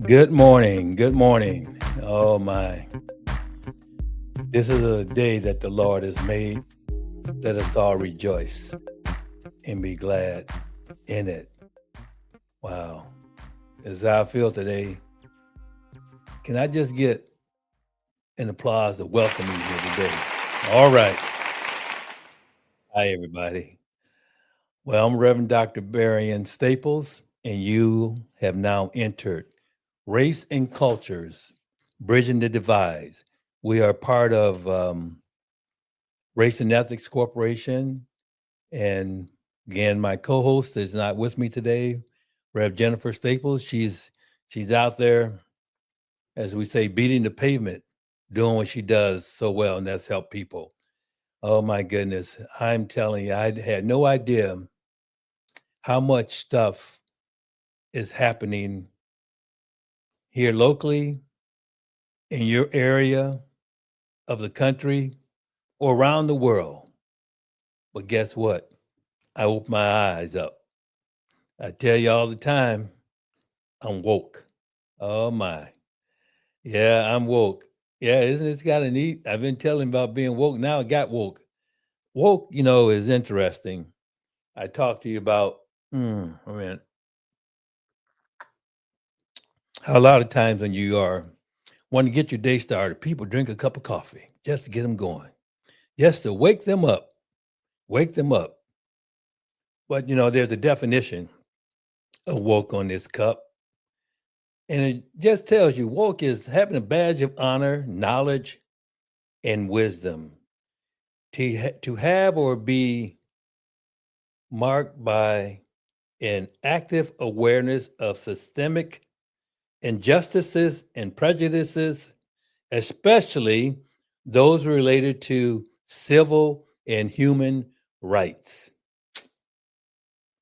Good morning. Good morning. Oh my. This is a day that the Lord has made. Let us all rejoice and be glad in it. Wow. As I feel today, can I just get an applause to welcome you here today? All right. Hi, everybody. Well, I'm Reverend Dr. Barry Staples, and you have now entered Race and Cultures, Bridging the Divides. We are part of Race and Ethics Corporation. And again, my co-host is not with me today, Rev Jennifer Staples. She's out there, as we say, beating the pavement, doing what she does so well, and that's help people. Oh my goodness. I'm telling you, I had no idea how much stuff is happening here locally in your area of the country or around the world. But guess what? I opened my eyes up. I tell you all the time, I'm woke. Oh my. Yeah, I'm woke. Yeah, isn't it kind of neat? I've been telling about being woke. Now I got woke. Woke, is interesting. I talked to you about, I mean, a lot of times when you are want to get your day started, people drink a cup of coffee just to get them going, just to wake them up. But there's a definition of woke on this cup, and it just tells you woke is having a badge of honor, knowledge, and wisdom. To have or be marked by an active awareness of systemic injustices and prejudices, especially those related to civil and human rights.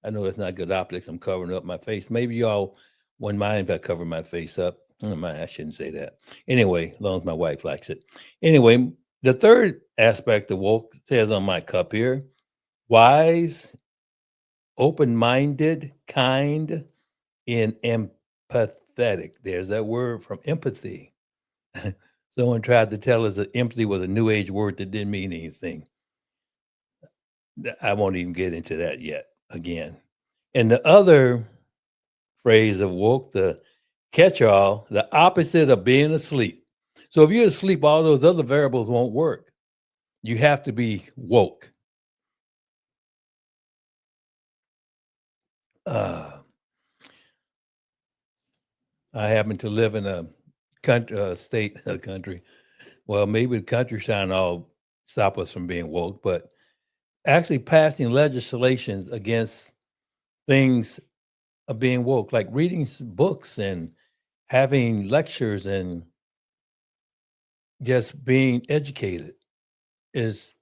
I know it's not good optics. I'm covering up my face. Maybe y'all wouldn't mind if I cover my face up. I shouldn't say that. Anyway, as long as my wife likes it. Anyway, the third aspect of woke says on my cup here: wise, open-minded, kind, and empathetic. There's that word from empathy. Someone tried to tell us that empathy was a new age word that didn't mean anything. I won't even get into that yet again. And the other phrase of woke, the catch all, the opposite of being asleep. So if you're asleep, all those other variables won't work. You have to be woke. Uh, I happen to live in a country, state, a country. Well, maybe the countryside all stop us from being woke, but actually passing legislations against things of being woke, like reading books and having lectures and just being educated is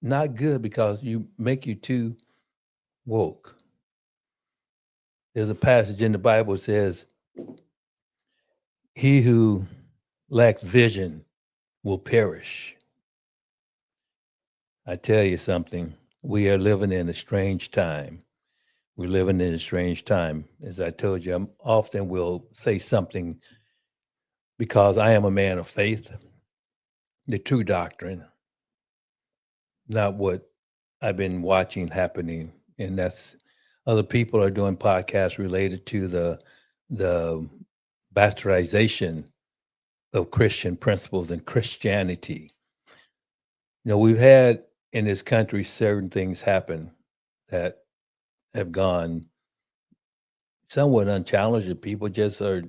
not good because you make you too woke. There's a passage in the Bible that says, he who lacks vision will perish. I tell you something, we are living in a strange time. We're living in a strange time. As I told you, I often will say something because I am a man of faith, the true doctrine, not what I've been watching happening. And that's other people are doing podcasts related to the bastardization of Christian principles and Christianity. We've had in this country certain things happen that have gone somewhat unchallenged, and people just are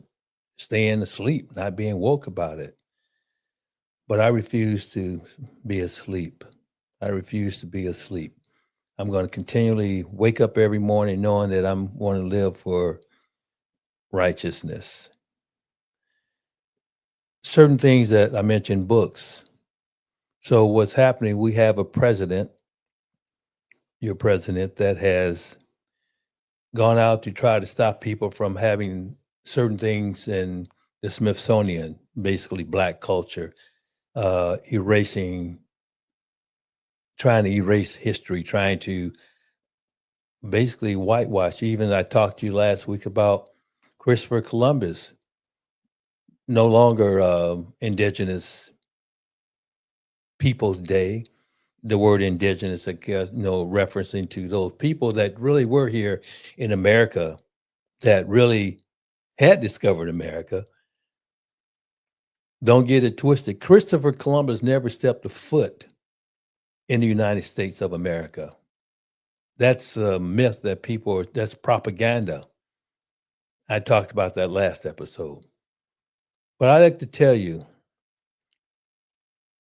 staying asleep, not being woke about it. But I refuse to be asleep. I refuse to be asleep. I'm going to continually wake up every morning knowing that I'm going to live for righteousness. Certain things that I mentioned, books. So what's happening? We have a president, your president, that has gone out to try to stop people from having certain things in the Smithsonian, basically black culture, erasing, trying to erase history, trying to basically whitewash. Even I talked to you last week about Christopher Columbus, no longer Indigenous Peoples Day. The word indigenous, I guess, referencing to those people that really were here in America, that really had discovered America. Don't get it twisted. Christopher Columbus never stepped a foot in the United States of America. That's a myth that that's propaganda. I talked about that last episode. But I'd like to tell you,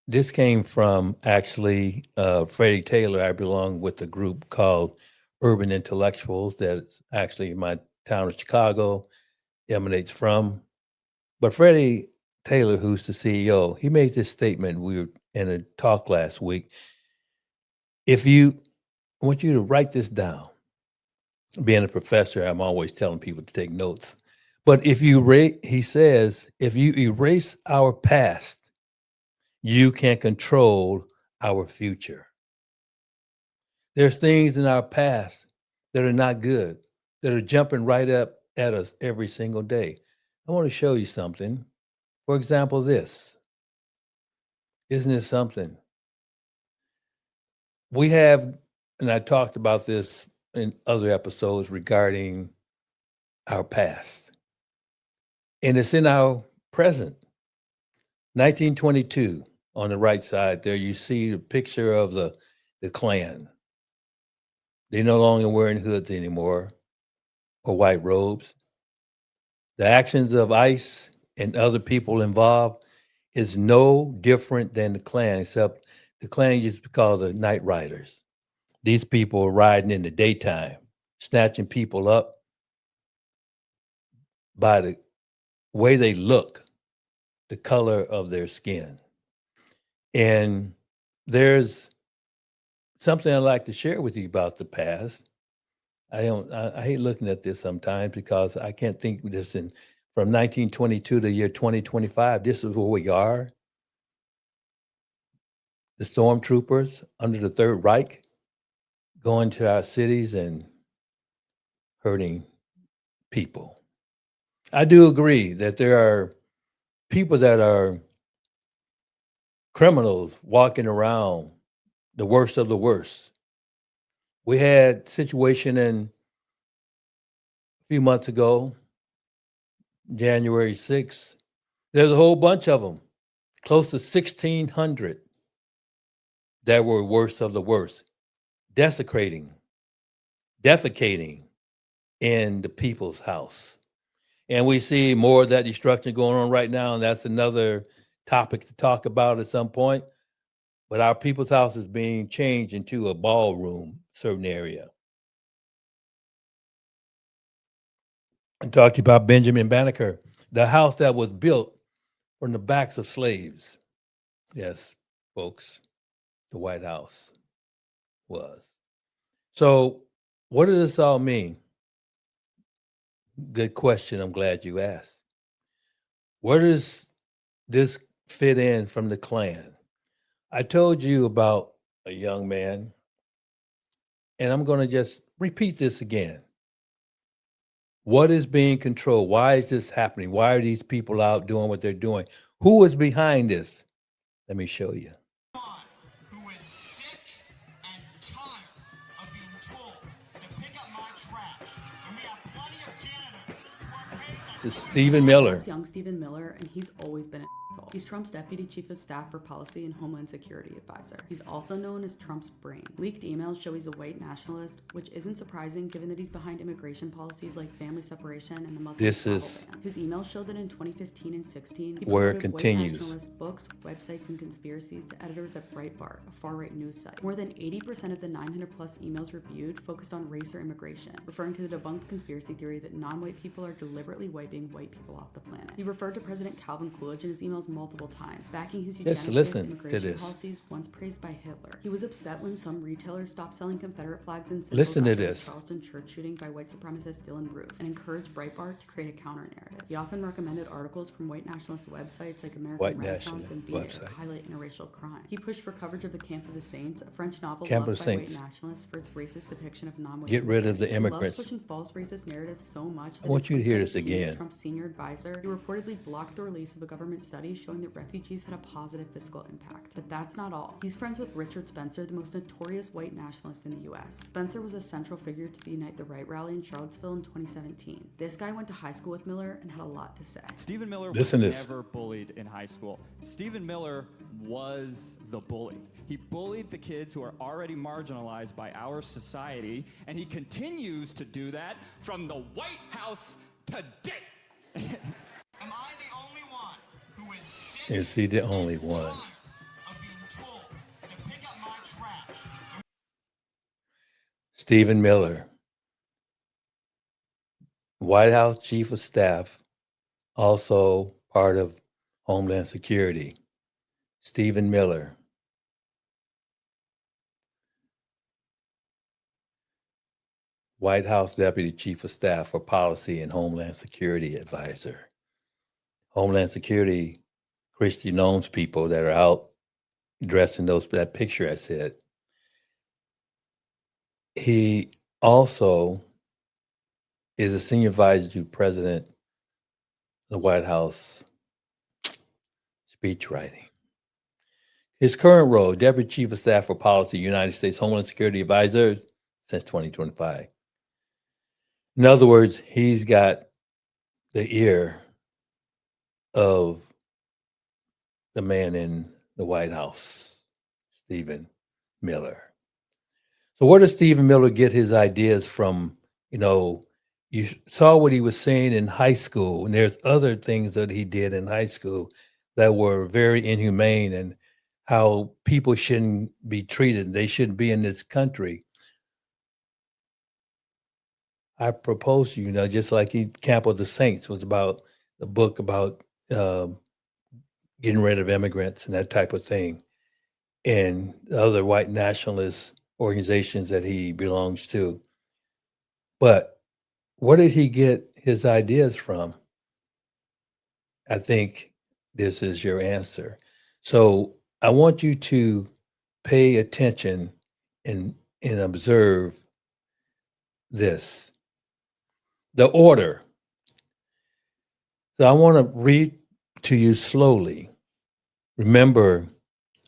this came from actually Freddie Taylor. I belong with a group called Urban Intellectuals that's actually in my town of Chicago, emanates from. But Freddie Taylor, who's the CEO, he made this statement. We were in a talk last week. I want you to write this down. Being a professor, I'm always telling people to take notes. But he says, if you erase our past, you can control our future. There's things in our past that are not good, that are jumping right up at us every single day. I want to show you something. For example, this. Isn't it something? We have, and I talked about this in other episodes regarding our past. And it's in our present. 1922, on the right side there, you see the picture of the Klan. They're no longer wearing hoods anymore or white robes. The actions of ICE and other people involved is no different than the Klan, except the Klan used to be called the Night Riders. These people are riding in the daytime, snatching people up by the way they look, the color of their skin. And there's something I'd like to share with you about the past. I hate looking at this sometimes because I can't think this from 1922 to the year 2025. This is where we are. The stormtroopers under the Third Reich going to our cities and hurting people. I do agree that there are people that are criminals walking around, the worst of the worst. We had situation a few months ago, January 6th. There's a whole bunch of them, close to 1,600 that were worst of the worst, defecating in the people's house. And we see more of that destruction going on right now, and that's another topic to talk about at some point. But our people's house is being changed into a ballroom, certain area. I talked to you about Benjamin Banneker, the house that was built from the backs of slaves. Yes, folks, the White House was. So what does this all mean? Good question. I'm glad you asked. Where does this fit in from the Klan? I told you about a young man, and I'm going to just repeat this again. What is being controlled? Why is this happening? Why are these people out doing what they're doing? Who is behind this? Let me show you. Who is sick and tired of being told to pick up my trash. And we have plenty of janitors who are paid. This is Stephen Miller. It's young Stephen Miller, and he's always been an asshole. He's Trump's deputy chief of staff for policy and homeland security advisor. He's also known as Trump's brain. Leaked emails show he's a white nationalist, which isn't surprising given that he's behind immigration policies like family separation and the Muslim travel ban. His emails show that in 2015 and 16, he where it promoted continues. white nationalist books, websites, and conspiracies to editors at Breitbart, a far-right news site. More than 80% of the 900 plus emails reviewed focused on race or immigration, referring to the debunked conspiracy theory that non-white people are deliberately white wiping white people off the planet. He referred to President Calvin Coolidge in his emails multiple times, backing his Let's eugenics-based listen to immigration this. policies once praised by Hitler. He was upset when some retailers stopped selling Confederate flags and symbols Listen to after the this. Charleston church shooting by white supremacist Dylan Roof, and encouraged Breitbart to create a counter-narrative. He often recommended articles from white nationalist websites like American White Renaissance nationalist and Beat It websites. to highlight interracial crime. He pushed for coverage of The Camp of the Saints, a French novel Camp of loved the by Saints. white nationalists for its racist depiction of non-white Get rid of the He immigrants. loves pushing false racist narratives so much that I want in you to hear 2017, this again. as Trump's senior advisor, he reportedly blocked the release of a government study showing that refugees had a positive fiscal impact. But that's not all. He's friends with Richard Spencer, the most notorious white nationalist in the U.S. Spencer was a central figure to the Unite the Right rally in Charlottesville in 2017. This guy went to high school with Miller and had a lot to say. Stephen Miller Listen was to this. never bullied in high school. Stephen Miller was the bully. He bullied the kids who are already marginalized by our society, and he continues to do that from the White House today. Am I the only one who is sick Is he the only and one? tired of being told to pick up my trash? Stephen Miller, White House Chief of Staff, also part of Homeland Security. Stephen Miller. White House Deputy Chief of Staff for Policy and Homeland Security Advisor. Homeland Security, Christian Gnomes people that are out dressed in that picture I said. He also is a senior advisor to President of the White House speech writing. His current role, Deputy Chief of Staff for Policy, United States Homeland Security Advisor since 2025. In other words, he's got the ear of the man in the White House, Stephen Miller. So where does Stephen Miller get his ideas from? You saw what he was saying in high school, and there's other things that he did in high school that were very inhumane, and how people shouldn't be treated. They shouldn't be in this country. I propose to you, just like Camp of the Saints was about the book about getting rid of immigrants and that type of thing, and other white nationalist organizations that he belongs to. But where did he get his ideas from? I think this is your answer. So I want you to pay attention and observe this. The order. So I want to read to you slowly. Remember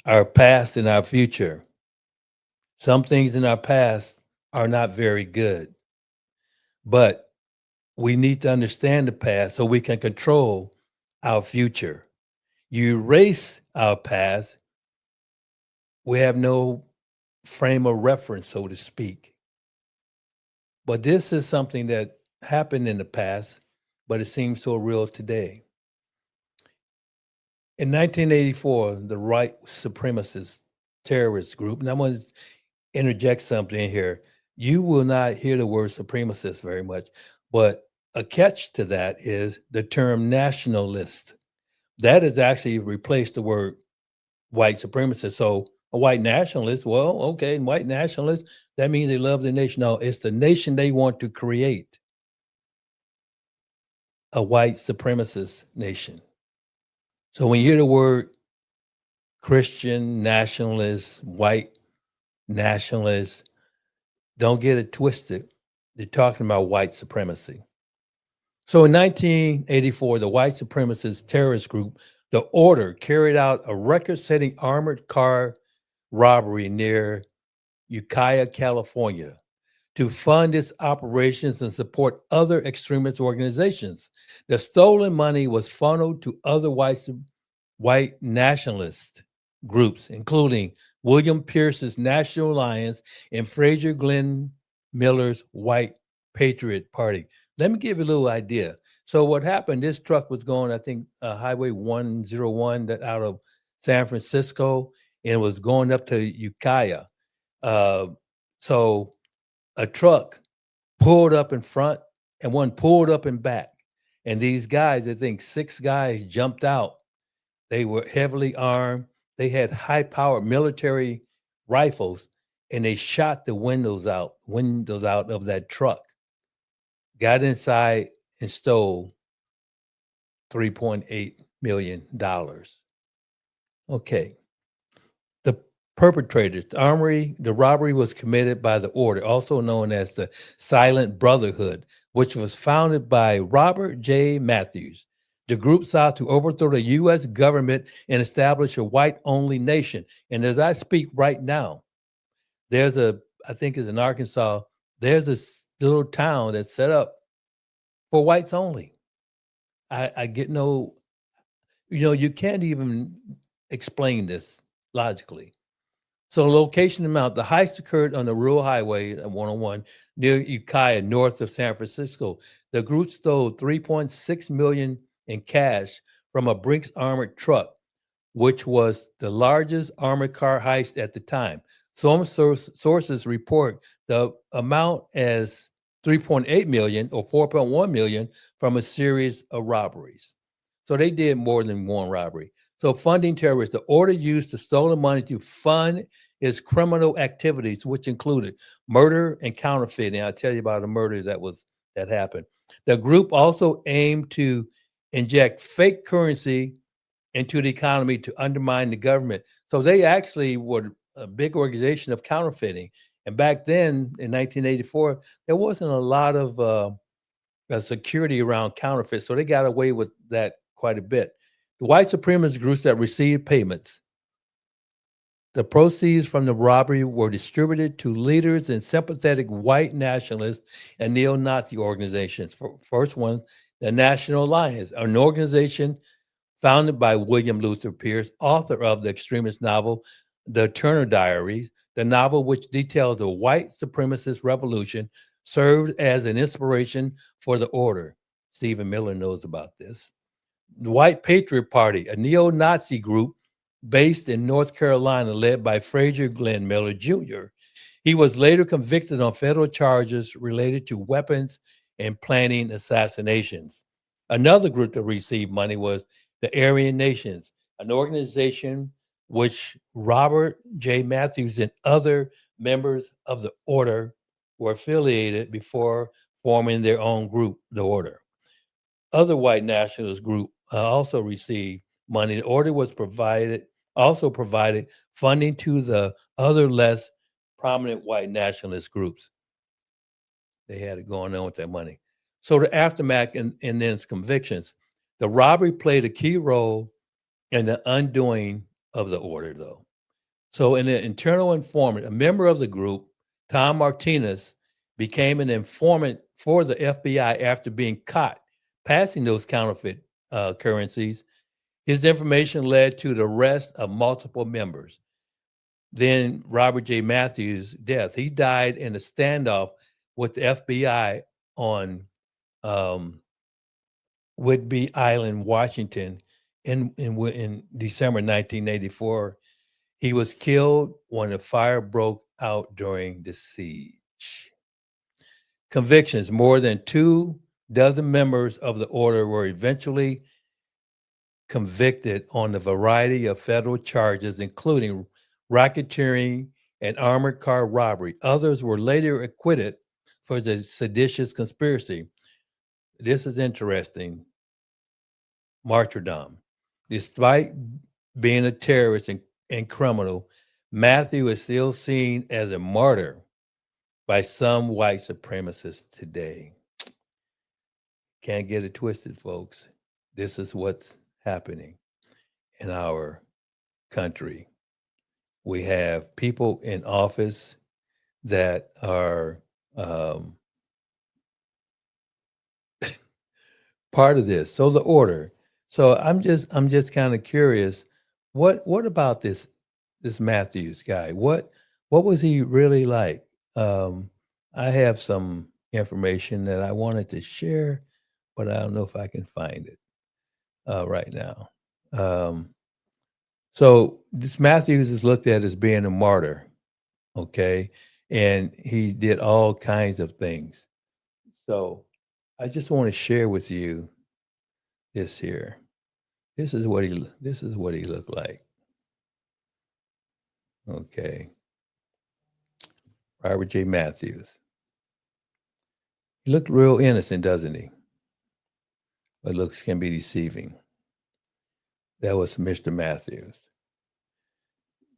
our past and our future. Some things in our past are not very good, but we need to understand the past so we can control our future. You erase our past, we have no frame of reference, so to speak. But this is something that happened in the past, but it seems so real today. In 1984, the white supremacist terrorist group, and I'm going to interject something in here. You will not hear the word supremacist very much, but a catch to that is the term nationalist. That has actually replaced the word white supremacist. So a white nationalist, well, okay, white nationalist, that means they love the nation. No, it's the nation they want to create. A white supremacist nation. So when you hear the word Christian nationalist, white nationalist, don't get it twisted. They're talking about white supremacy. So in 1984, the white supremacist terrorist group, the Order, carried out a record-setting armored car robbery near Ukiah, California, to fund its operations and support other extremist organizations. The stolen money was funneled to other white nationalist groups, including William Pierce's National Alliance and Fraser Glenn Miller's White Patriot Party. Let me give you a little idea. So what happened, this truck was going, I think, Highway 101 that out of San Francisco, and it was going up to Ukiah. So a truck pulled up in front and one pulled up in back. And these guys, I think 6 guys jumped out. They were heavily armed. They had high-powered military rifles, and they shot the windows out of that truck. Got inside and stole $3.8 million. Okay. The perpetrators, the robbery was committed by the Order, also known as the Silent Brotherhood, which was founded by Robert J. Matthews. The group sought to overthrow the U.S. government and establish a white-only nation. And as I speak right now, I think it's in Arkansas, there's this little town that's set up for whites only. I get no, you can't even explain this logically. So location amount, the heist occurred on the rural highway at 101 near Ukiah, north of San Francisco. The group stole 3.6 million in cash from a Brinks armored truck, which was the largest armored car heist at the time. Some sources report the amount as 3.8 million or 4.1 million from a series of robberies. So they did more than one robbery. So funding terrorists, the order used the stolen money to fund its criminal activities, which included murder and counterfeiting. I'll tell you about a murder that happened. The group also aimed to inject fake currency into the economy to undermine the government. So they actually were a big organization of counterfeiting. And back then, in 1984, there wasn't a lot of security around counterfeit. So they got away with that quite a bit. The white supremacist groups that received payments, the proceeds from the robbery were distributed to leaders and sympathetic white nationalist and neo-Nazi organizations. First one, the National Alliance, an organization founded by William Luther Pierce, author of the extremist novel, The Turner Diaries. The novel, which details the white supremacist revolution, served as an inspiration for the order. Stephen Miller knows about this. The White Patriot Party, a neo-Nazi group based in North Carolina, led by Frazier Glenn Miller Jr. He was later convicted on federal charges related to weapons and planning assassinations. Another group that received money was the Aryan Nations, an organization which Robert J. Matthews and other members of the order were affiliated before forming their own group, the order. Other white nationalist group also received money. The order also provided funding to the other less prominent white nationalist groups. They had it going on with their money. So the aftermath and then its convictions. The robbery played a key role in the undoing of the order, though. So in an internal informant, a member of the group, Tom Martinez, became an informant for the FBI after being caught passing those counterfeit currencies. His information led to the arrest of multiple members. Then Robert J. Matthews' death. He died in a standoff with the FBI on Whidbey Island, Washington, in December 1984. He was killed when a fire broke out during the siege. Convictions: more than 24 members of the order were eventually convicted on a variety of federal charges, including racketeering and armored car robbery. Others were later acquitted for the seditious conspiracy. This is interesting. Martyrdom. Despite being a terrorist and criminal, Matthew is still seen as a martyr by some white supremacists today. Can't get it twisted, folks. This is what's happening in our country. We have people in office that are part of this. So the order. So I'm just kind of curious. What about this Matthews guy? What was he really like? I have some information that I wanted to share, but I don't know if I can find it right now. Um, so this Matthews is looked at as being a martyr, okay, and he did all kinds of things. So I just want to share with you this here. This is what he looked like. Okay. Robert J. Matthews. He looked real innocent, doesn't he? But looks can be deceiving. That was Mr. Matthews.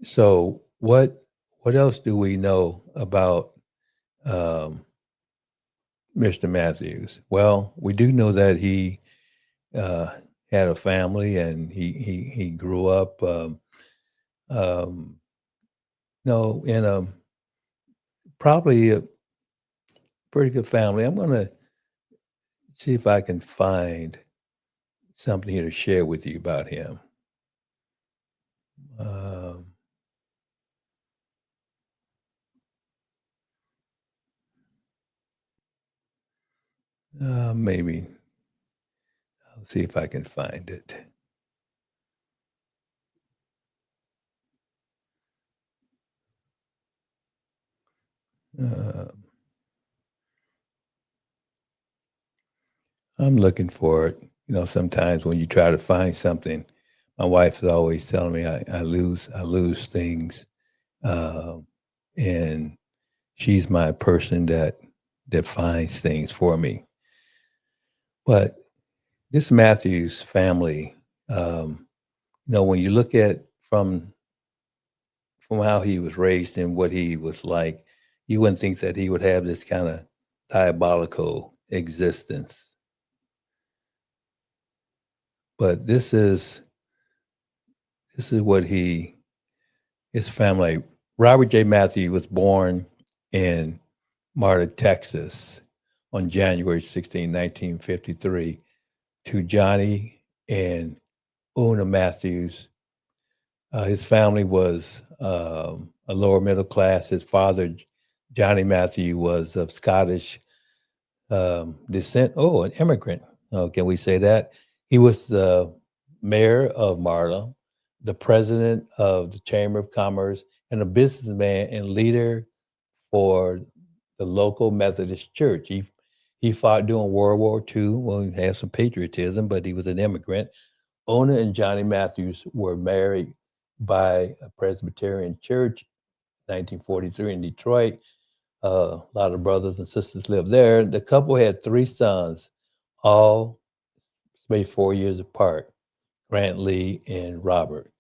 So what else do we know about um, Mr. Matthews? Well, we do know that he uh, had a family and he grew up um, no in a probably a pretty good family. I'm gonna see if I can find something here to share with you about him. Um, maybe I'll see if I can find it. Uh, I'm looking for it. Sometimes when you try to find something, my wife is always telling me I lose things, uh, and she's my person that finds things for me. But this Matthews family, when you look at from how he was raised and what he was like, you wouldn't think that he would have this kind of diabolical existence. But this is what his family. Robert J. Matthews was born in Marta, Texas, on January 16, 1953, to Johnny and Una Matthews. His family was a lower middle class. His father, Johnny Matthew, was of Scottish descent. Oh, an immigrant. Oh, can we say that? He was the mayor of Marta, the president of the Chamber of Commerce, and a businessman and leader for the local Methodist Church. He fought during World War II. Well, he had some patriotism, but he was an immigrant. Ona and Johnny Matthews were married by a Presbyterian church, 1943 in Detroit. A lot of brothers and sisters lived there. The couple had three sons, all maybe 4 years apart, Grant Lee and Robert.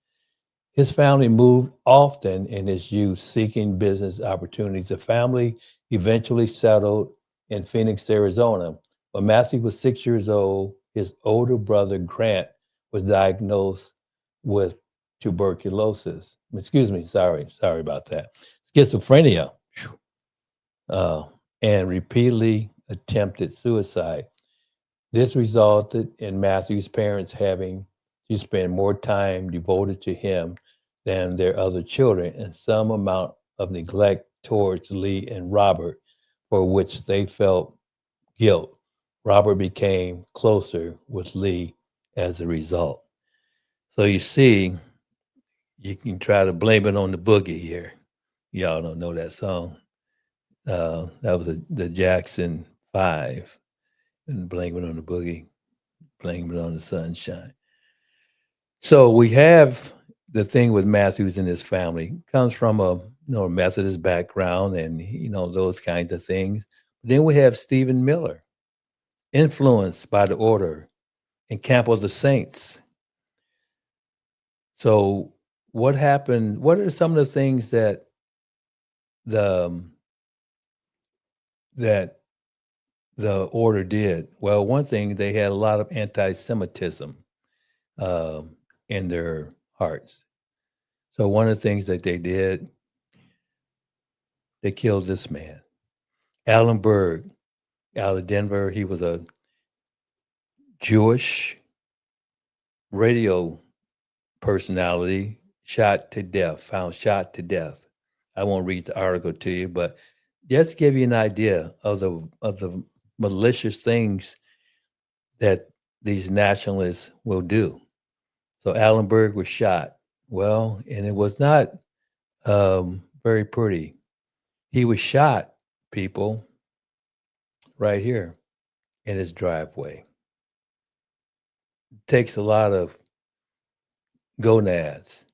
His family moved often in his youth, seeking business opportunities. The family eventually settled in Phoenix, Arizona. When Matthew was 6 years old, his older brother, Grant, was diagnosed with tuberculosis. Excuse me, sorry about that. Schizophrenia, uh, and repeatedly attempted suicide. This resulted in Matthew's parents having to spend more time devoted to him than their other children, and some amount of neglect towards Lee and Robert, for which they felt guilt. Robert became closer with Lee as a result. So you see, you can try to blame it on the boogie here. Y'all don't know that song. That was the Jackson Five, and blame it on the boogie, blame it on the sunshine. So we have the thing with Matthews and his family comes from a Methodist background and those kinds of things. Then we have Stephen Miller, influenced by the order and Camp of the Saints. So what happened? What are some of the things the um, that the order did? Well, one thing, they had a lot of anti-Semitism um, in their hearts. So one of the things that they did, they killed this man, Alan Berg, out of Denver. He was a Jewish radio personality, shot to death, found shot to death. I won't read the article to you, but just to give you an idea of the malicious things that these nationalists will do. So Alan Berg was shot. Well, and it was not very pretty. He was shot, people, right here in his driveway. takes a lot of gonads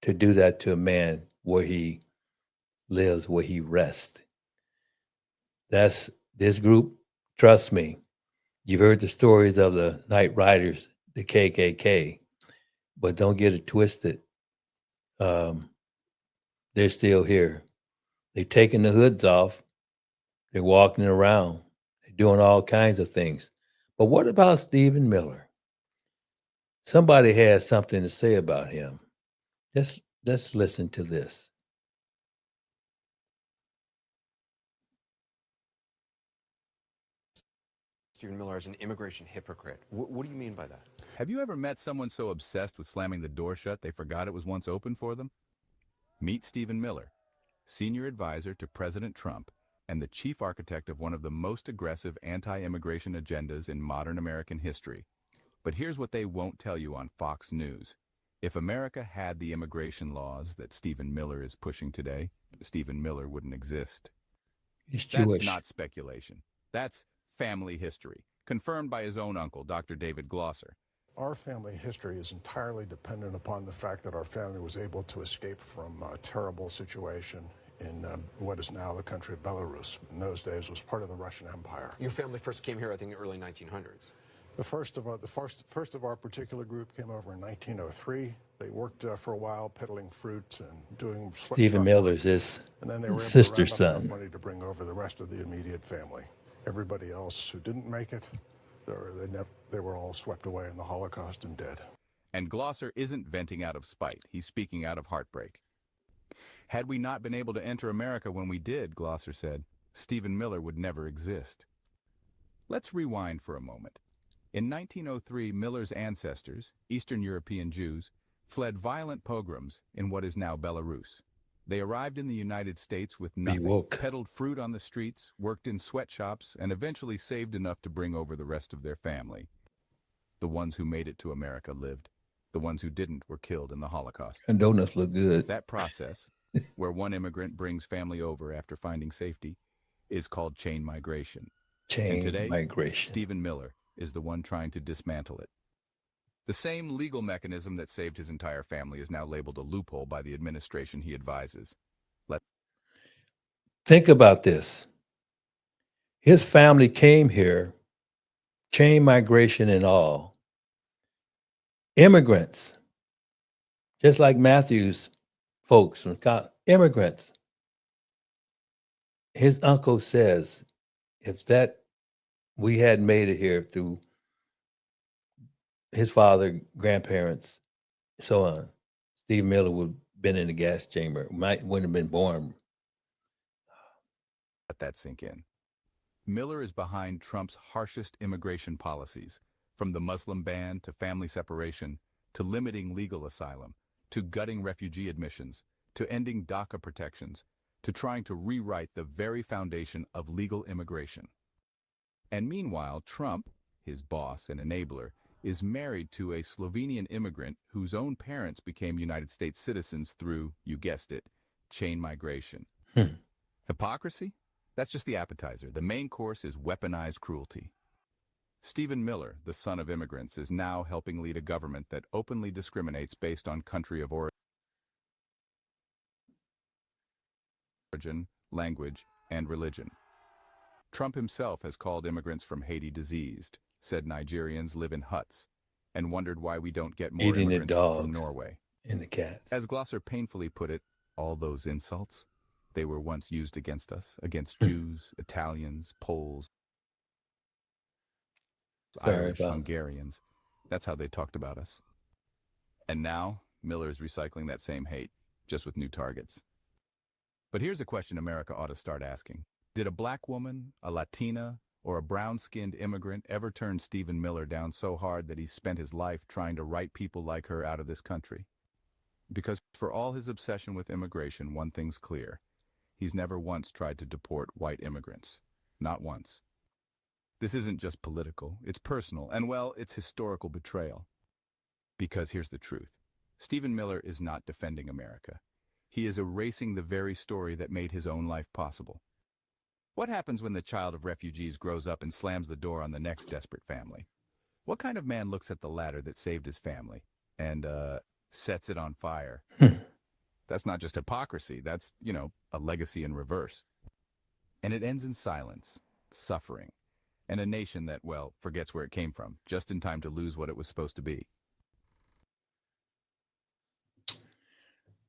to do that to a man where he lives, where he rests. That's this group, trust me. You've heard the stories of the Night Riders, the KKK, but don't get it twisted. Um, they're still here. They've taken the hoods off. They're walking around. They're doing all kinds of things. But what about Stephen Miller? Somebody has something to say about him. Let's listen to this. Stephen Miller as an immigration hypocrite. What do you mean by that? Have you ever met someone so obsessed with slamming the door shut they forgot it was once open for them? Meet Stephen Miller, senior advisor to President Trump and the chief architect of one of the most aggressive anti-immigration agendas in modern American history. But here's what they won't tell you on Fox News. If America had the immigration laws that Stephen Miller is pushing today, Stephen Miller wouldn't exist. He's Jewish. That's not speculation. That's family history, confirmed by his own uncle, Dr. David Glosser. Our family history is entirely dependent upon the fact that our family was able to escape from a terrible situation in what is now the country of Belarus. In those days was part of the Russian Empire. Your family first came here, I think, in the early 1900s. The first of our particular group came over in 1903. They worked for a while peddling fruit and doing Stephen Miller's his and then they were able sister to wrap up enough son. money to bring over the rest of the immediate family. Everybody else who didn't make it, they were all swept away in the Holocaust and dead. And Glosser isn't venting out of spite. He's speaking out of heartbreak. Had we not been able to enter America when we did, Glosser said, Stephen Miller would never exist. Let's rewind for a moment. In 1903, Miller's ancestors, Eastern European Jews, fled violent pogroms in what is now Belarus. They arrived in the United States with nothing, peddled fruit on the streets, worked in sweatshops, and eventually saved enough to bring over the rest of their family. The ones who made it to America lived. The ones who didn't were killed in the Holocaust. And donuts look good. That process, where one immigrant brings family over after finding safety, is called chain migration. Chain and today, migration. Stephen Miller is the one trying to dismantle it. The same legal mechanism that saved his entire family is now labeled a loophole by the administration he advises. Think about this. His family came here, chain migration and all. Immigrants, just like Matthew's folks, immigrants. His uncle says, if we hadn't made it here through his father, grandparents, so on, Steve Miller would have been in the gas chamber, wouldn't have been born. Let that sink in. Miller is behind Trump's harshest immigration policies, from the Muslim ban to family separation, to limiting legal asylum, to gutting refugee admissions, to ending DACA protections, to trying to rewrite the very foundation of legal immigration. And meanwhile, Trump, his boss and enabler, is married to a Slovenian immigrant whose own parents became United States citizens through, you guessed it, chain migration. Hypocrisy? That's just the appetizer. The main course is weaponized cruelty. Stephen Miller, the son of immigrants, is now helping lead a government that openly discriminates based on country of origin, language, and religion. Trump himself has called immigrants from Haiti diseased, said Nigerians live in huts, and wondered why we don't get more Eating the immigrants dogs from Norway. and the cats. As Glosser painfully put it, all those insults, they were once used against us, against Jews, Italians, Poles, Irish, Hungarians. That's how they talked about us. And now, Miller is recycling that same hate, just with new targets. But here's a question America ought to start asking. Did a black woman, a Latina, or a brown-skinned immigrant ever turn Stephen Miller down so hard that he spent his life trying to write people like her out of this country? Because for all his obsession with immigration, one thing's clear. He's never once tried to deport white immigrants. Not once. This isn't just political, it's personal, and well, it's historical betrayal. Because here's the truth. Stephen Miller is not defending America. He is erasing the very story that made his own life possible. What happens when the child of refugees grows up and slams the door on the next desperate family? What kind of man looks at the ladder that saved his family and sets it on fire? That's not just hypocrisy. That's, a legacy in reverse. And it ends in silence, suffering, and a nation that, well, forgets where it came from, just in time to lose what it was supposed to be.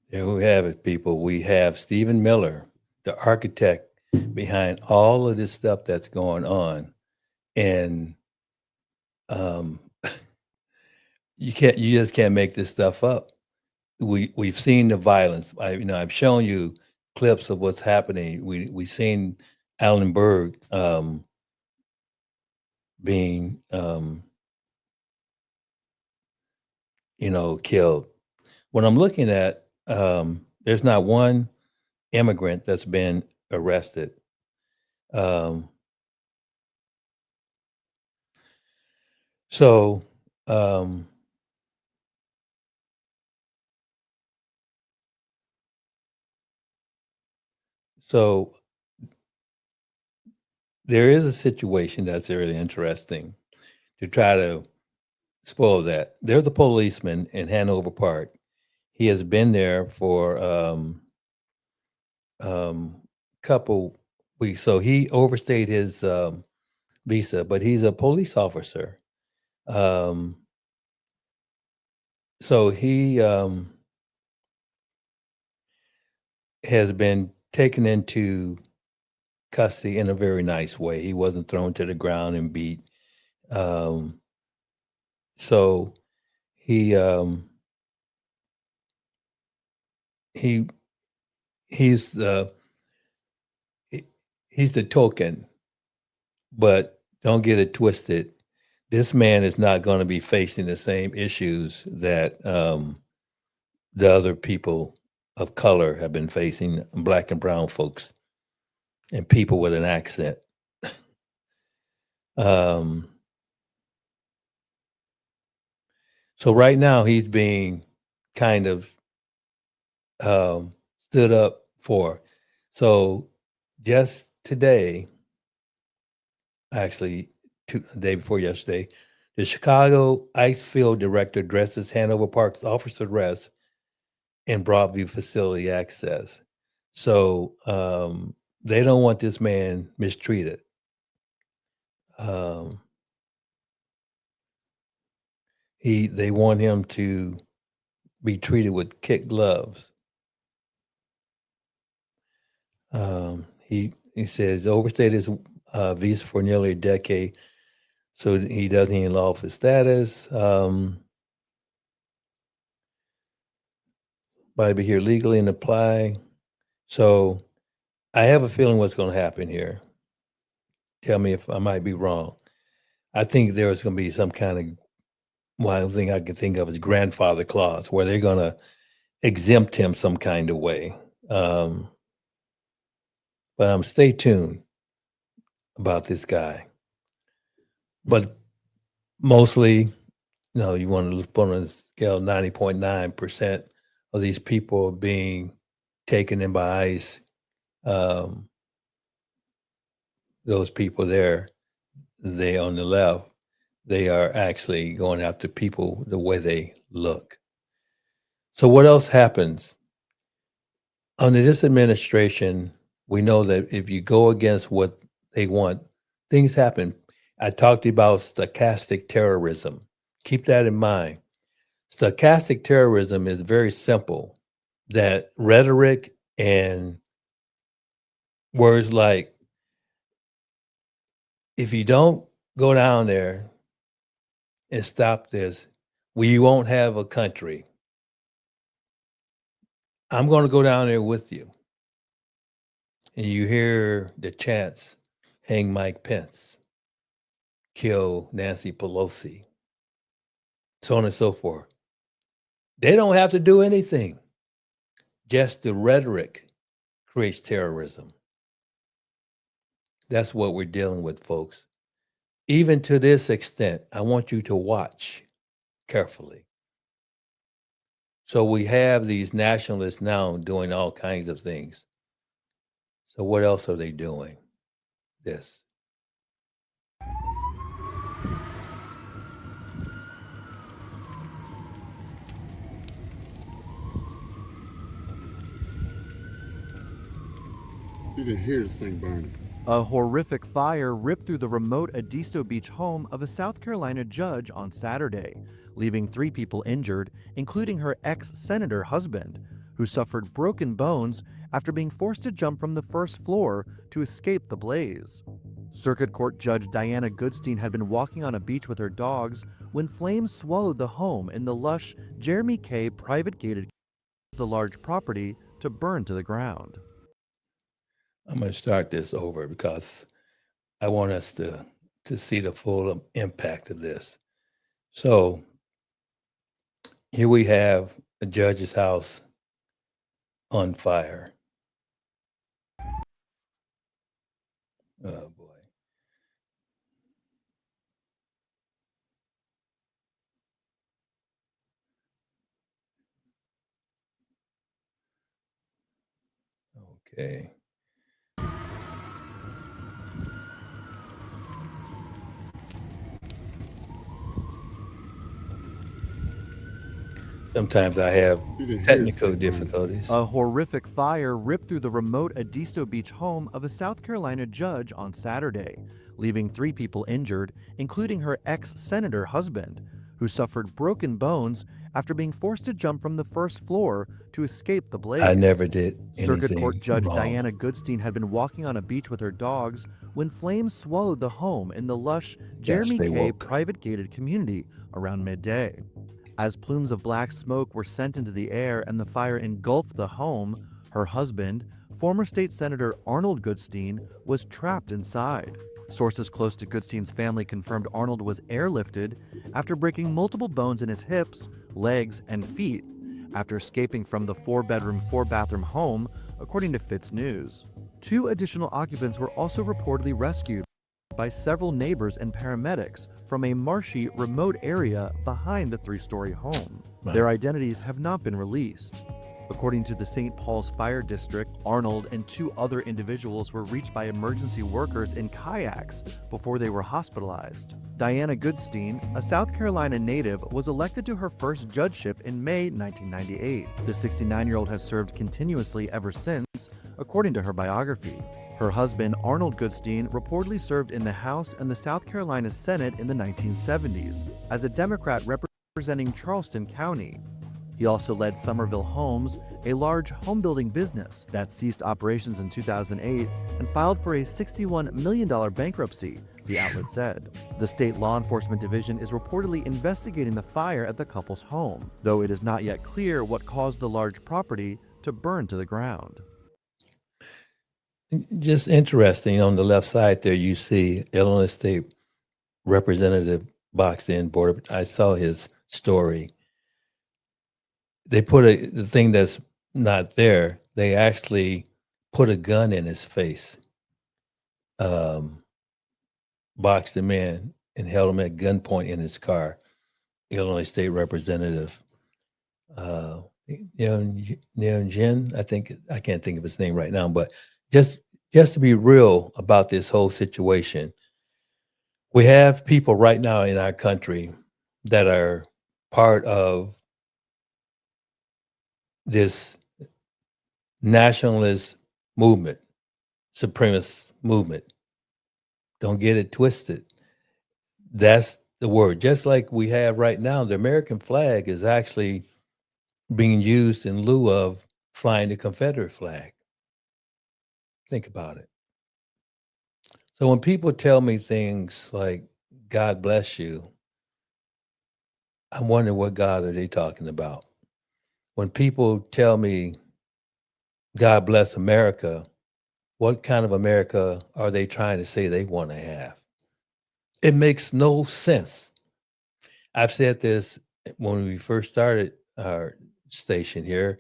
There we have it, people. We have Stephen Miller, the architect behind all of this stuff that's going on. And um, you just can't make this stuff up. We've seen the violence. I've shown you clips of what's happening. We've seen Alan Berg being killed. When I'm looking at, there's not one immigrant that's been arrested. Um, so um, so there is a situation that's really interesting to try to spoil that. There's a policeman in Hanover Park. He has been there for couple weeks. So he overstayed his visa, but he's a police officer. Um, so he has been taken into custody in a very nice way. He wasn't thrown to the ground and beat. Um, so he he he's the he's the token, but don't get it twisted. This man is not going to be facing the same issues that the other people of color have been facing, black and brown folks and people with an accent. Um, so right now he's being kind of stood up for. So just today, actually, the day before yesterday, the Chicago Ice Field director addresses Hanover Park's officer arrest and Broadview facility access. So they don't want this man mistreated. Um, they want him to be treated with kid gloves. He says overstayed his visa for nearly a decade, so he doesn't need lawful status. Might be here legally and apply. So I have a feeling what's going to happen here. Tell me if I might be wrong. I think there's going to be some kind of one thing I can think of is grandfather clause, where they're going to exempt him some kind of way. But stay tuned about this guy. But mostly, you want to put on a scale 90.9% of these people are being taken in by ICE. Those people there, they on the left, they are actually going after people the way they look. So what else happens? Under this administration, we know that if you go against what they want, things happen. I talked about stochastic terrorism. Keep that in mind. Stochastic terrorism is very simple, that rhetoric and words like, if you don't go down there and stop this, we won't have a country. I'm going to go down there with you. And you hear the chants, hang Mike Pence, kill Nancy Pelosi, so on and so forth. They don't have to do anything. Just the rhetoric creates terrorism. That's what we're dealing with, folks. Even to this extent, I want you to watch carefully. So we have these nationalists now doing all kinds of things. So what else are they doing? This. You can hear this thing burning. A horrific fire ripped through the remote Edisto Beach home of a South Carolina judge on Saturday, leaving 3 people injured, including her ex-senator husband, who suffered broken bones after being forced to jump from the first floor to escape the blaze. Circuit Court Judge Diana Goodstein had been walking on a beach with her dogs when flames swallowed the home in the lush Jeremy K private gated the large property to burn to the ground. I'm going to start this over because I want us to see the full impact of this. So here we have a judge's house on fire. Oh boy. Okay. Sometimes I have technical difficulties. A horrific fire ripped through the remote Edisto Beach home of a South Carolina judge on Saturday, leaving 3 people injured, including her ex-senator husband, who suffered broken bones after being forced to jump from the first floor to escape the blaze. I never did anything Circuit Court Judge wrong. Diana Goodstein had been walking on a beach with her dogs when flames swallowed the home in the lush Jeremy K private gated community around midday. As plumes of black smoke were sent into the air and the fire engulfed the home, her husband, former state senator Arnold Goodstein, was trapped inside. Sources close to Goodstein's family confirmed Arnold was airlifted after breaking multiple bones in his hips, legs, and feet after escaping from the 4-bedroom, 4-bathroom home, according to Fitz News. 2 additional occupants were also reportedly rescued by several neighbors and paramedics from a marshy, remote area behind the 3-story home. Their identities have not been released. According to the St. Paul's Fire District, Arnold and 2 other individuals were reached by emergency workers in kayaks before they were hospitalized. Diana Goodstein, a South Carolina native, was elected to her first judgeship in May 1998. The 69-year-old has served continuously ever since, according to her biography. Her husband, Arnold Goodstein, reportedly served in the House and the South Carolina Senate in the 1970s as a Democrat representing Charleston County. He also led Somerville Homes, a large home-building business that ceased operations in 2008 and filed for a $61 million bankruptcy, the outlet said. The state law enforcement division is reportedly investigating the fire at the couple's home, though it is not yet clear what caused the large property to burn to the ground. Just interesting, on the left side there, you see Illinois State Representative boxed in border. I saw his story. They put the thing that's not there, they actually put a gun in his face, boxed him in and held him at gunpoint in his car. Illinois State Representative Jen, I can't think of his name right now, but just to be real about this whole situation, we have people right now in our country that are part of this nationalist movement, supremacist movement. Don't get it twisted. That's the word. Just like we have right now, the American flag is actually being used in lieu of flying the Confederate flag. Think about it. So when people tell me things like, God bless you, I wonder what God are they talking about? When people tell me, God bless America, what kind of America are they trying to say they want to have? It makes no sense. I've said this when we first started our station here.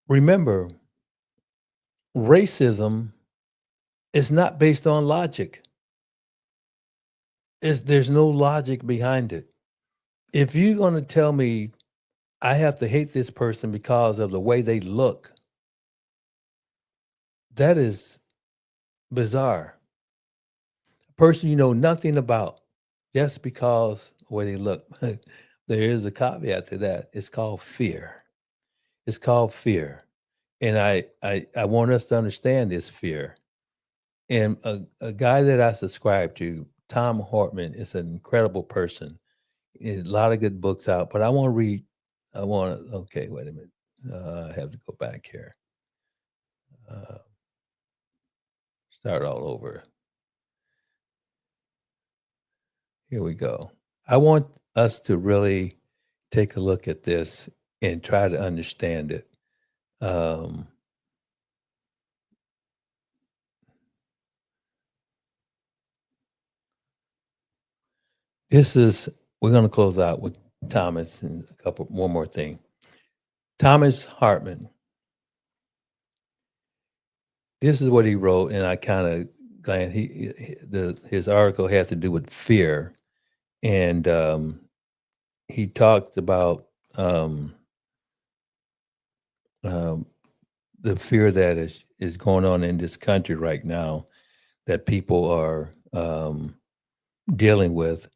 Remember, racism is not based on logic. There's no logic behind it. If you're going to tell me I have to hate this person because of the way they look, that is bizarre. A person you know nothing about, just because the way they look. There is a caveat to that. It's called fear. It's called fear. And I want us to understand this fear. And a guy that I subscribe to, Tom Hartman, is an incredible person. A lot of good books out, but I want to read. Okay, wait a minute. I have to go back here. Uh, Start all over. Here we go. I want us to really take a look at this and try to understand it. Um, we're going to close out with Thomas and one more thing. Thomas Hartman. This is what he wrote, and I kind of glanced. His article had to do with fear, and he talked about um, the fear that is going on in this country right now, that people are dealing with,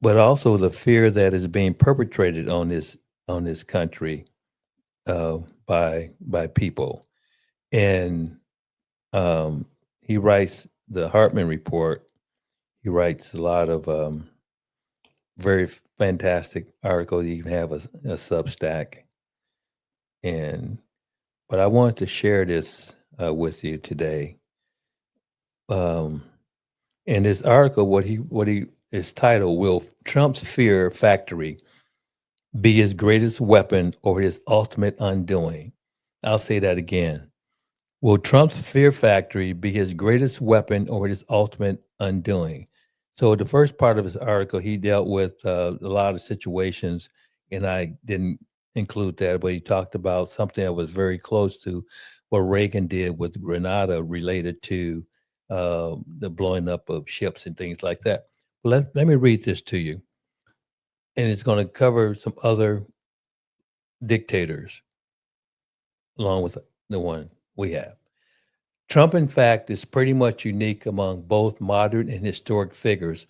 but also the fear that is being perpetrated on this country by people. And he writes the Hartman Report. He writes a lot of very fantastic articles. You can have a Substack, but I wanted to share this with you today. In this article, what he is titled, "Will Trump's Fear Factory be his greatest weapon or his ultimate undoing?" I'll say that again. Will Trump's fear factory be his greatest weapon or his ultimate undoing? So the first part of his article, he dealt with a lot of situations, and I didn't include that, but he talked about something that was very close to what Reagan did with Grenada related to the blowing up of ships and things like that. Let me read this to you, and it's going to cover some other dictators along with the one we have. Trump, in fact, is pretty much unique among both modern and historic figures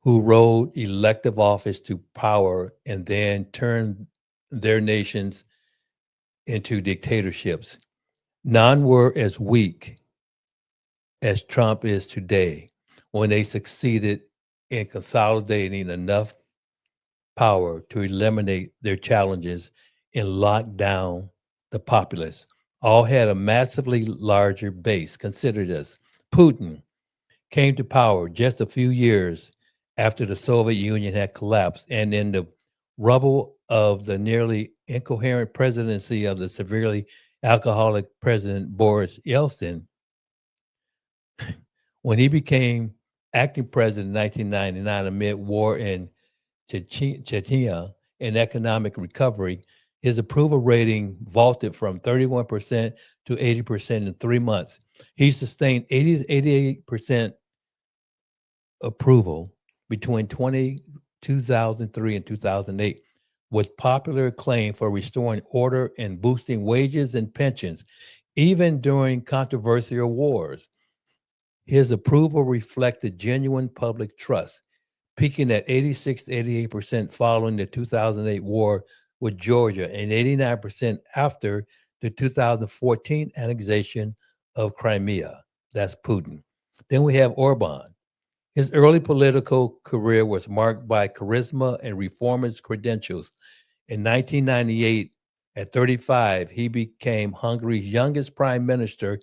who rode elective office to power and then turned their nations into dictatorships. None were as weak as Trump is today when they succeeded in consolidating enough power to eliminate their challenges and lock down the populace. All had a massively larger base. Consider this: Putin came to power just a few years after the Soviet Union had collapsed, and in the rubble of the nearly incoherent presidency of the severely alcoholic President Boris Yeltsin, when he became acting president in 1999 amid war in Chechnya and economic recovery, his approval rating vaulted from 31% to 80% in 3 months. He sustained 80 to 88% approval between 2003 and 2008, with popular acclaim for restoring order and boosting wages and pensions, even during controversial wars. His approval reflected genuine public trust, peaking at 86 to 88% following the 2008 war with Georgia and 89% after the 2014 annexation of Crimea. That's Putin. Then we have Orban. His early political career was marked by charisma and reformist credentials. In 1998, at 35, he became Hungary's youngest prime minister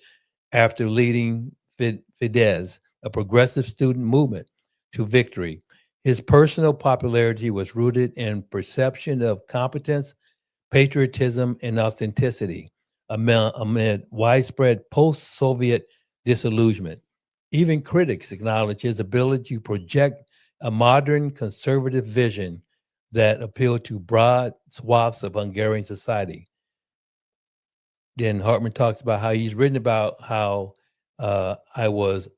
after leading Fidesz, a progressive student movement, to victory. His personal popularity was rooted in perception of competence, patriotism, and authenticity amid widespread post-Soviet disillusionment. Even critics acknowledge his ability to project a modern conservative vision that appealed to broad swaths of Hungarian society. Then Hartman talks about how he's written about how I was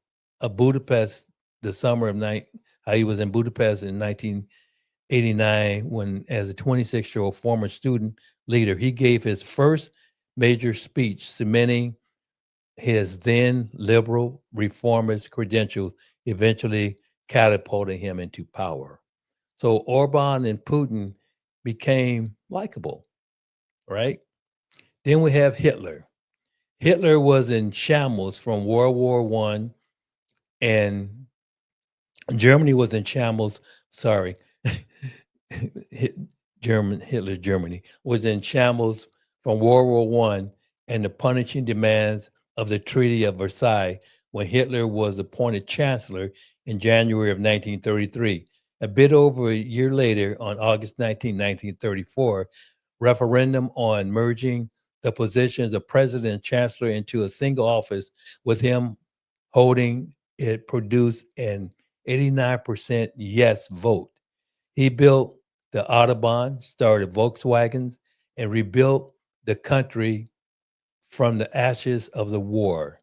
a Budapest the summer of night, how he was in Budapest in 1989 when, as a 26-year-old former student leader, he gave his first major speech cementing his then liberal reformist credentials, eventually catapulting him into power. So Orban and Putin became likable, right? Then we have Hitler. Hitler was in shambles from World War One, and Germany was in shambles. Sorry, Hitler's Germany was in shambles from World War One and the punishing demands of the Treaty of Versailles when Hitler was appointed chancellor in January of 1933. A bit over a year later, on August 19, 1934, referendum on merging the positions of president and chancellor into a single office, with him holding it, produced an 89% yes vote. He built the Autobahn, started Volkswagens, and rebuilt the country from the ashes of the war.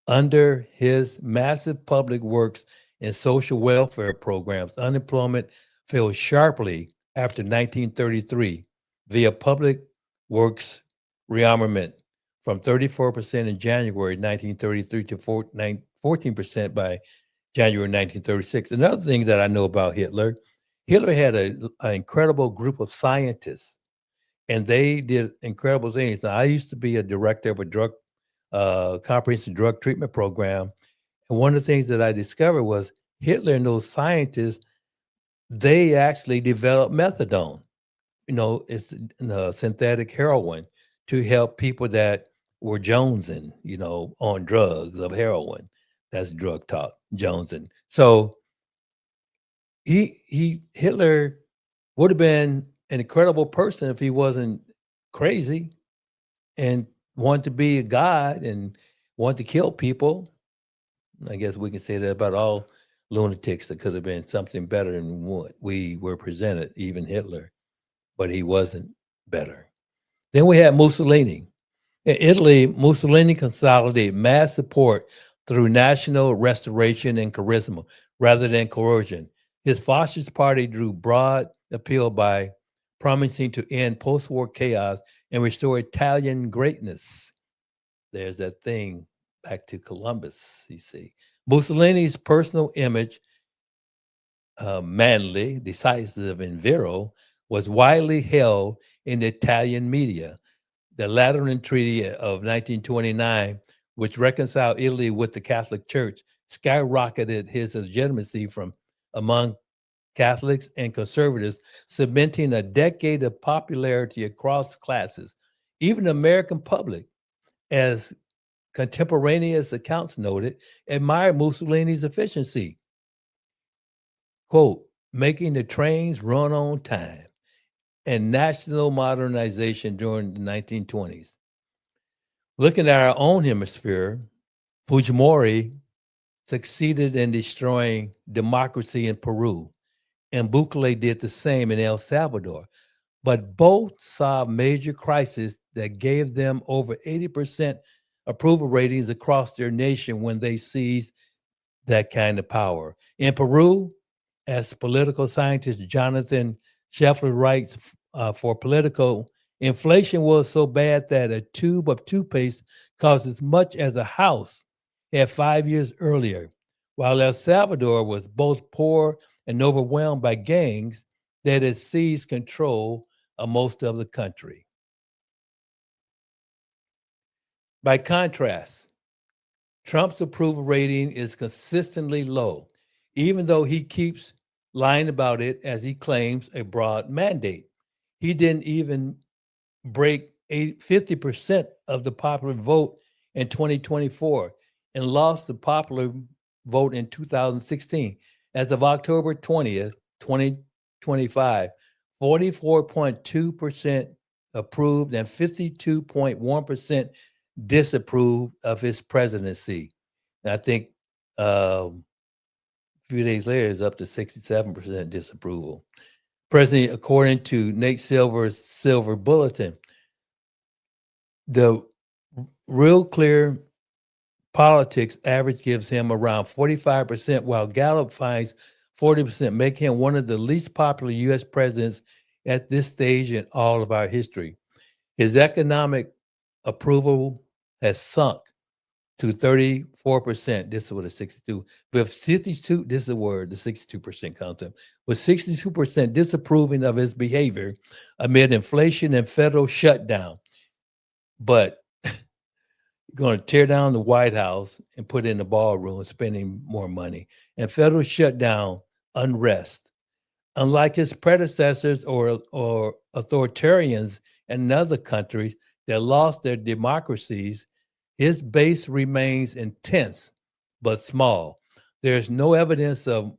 Under his massive public works and social welfare programs, unemployment fell sharply after 1933 via public works rearmament from 34% in January 1933 to 14% by January 1936. Another thing that I know about Hitler, Hitler had an incredible group of scientists, and they did incredible things. Now, I used to be a director of a comprehensive drug treatment program, and one of the things that I discovered was Hitler and those scientists, they actually developed methadone. It's synthetic heroin to help people that were jonesing, on drugs of heroin. That's drug talk, jonesing. So Hitler would have been an incredible person if he wasn't crazy and wanted to be a god and wanted to kill people. I guess we can say that about all lunatics. That could have been something better than what we were presented, even Hitler, but he wasn't better. Then we had Mussolini. In Italy, Mussolini consolidated mass support through national restoration and charisma rather than coercion. His fascist party drew broad appeal by promising to end post war chaos and restore Italian greatness. There's that thing back to Columbus, you see. Mussolini's personal image, manly, decisive, and virile, was widely held in the Italian media. The Lateran Treaty of 1929, which reconciled Italy with the Catholic Church, skyrocketed his legitimacy from among Catholics and conservatives, cementing a decade of popularity across classes. Even the American public, as contemporaneous accounts noted, admired Mussolini's efficiency, quote, making the trains run on time, and national modernization during the 1920s. Looking at our own hemisphere, Fujimori succeeded in destroying democracy in Peru, and Bukele did the same in El Salvador. But both saw major crises that gave them over 80% approval ratings across their nation when they seized that kind of power. In Peru, as political scientist Jonathan Scheffler writes for Politico, inflation was so bad that a tube of toothpaste cost as much as a house had 5 years earlier. While El Salvador was both poor and overwhelmed by gangs that had seized control of most of the country. By contrast, Trump's approval rating is consistently low, even though he keeps lying about it as he claims a broad mandate. He didn't even break 50% of the popular vote in 2024 and lost the popular vote in 2016. As of October 20th, 2025, 44.2% approved and 52.1% disapproved of his presidency. And I think a few days later, it's up to 67% disapproval. President, according to Nate Silver's Silver Bulletin, the Real Clear Politics average gives him around 45%, while Gallup finds 40%, making him one of the least popular U.S. presidents at this stage in all of our history. His economic approval has sunk to 34%. This is what a 62. With 62, this is the word, the 62% content. With 62% disapproving of his behavior amid inflation and federal shutdown. But going to tear down the White House and put in the ballroom, spending more money, and federal shutdown, unrest. Unlike his predecessors or authoritarians in other countries that lost their democracies, his base remains intense but small. There's no evidence of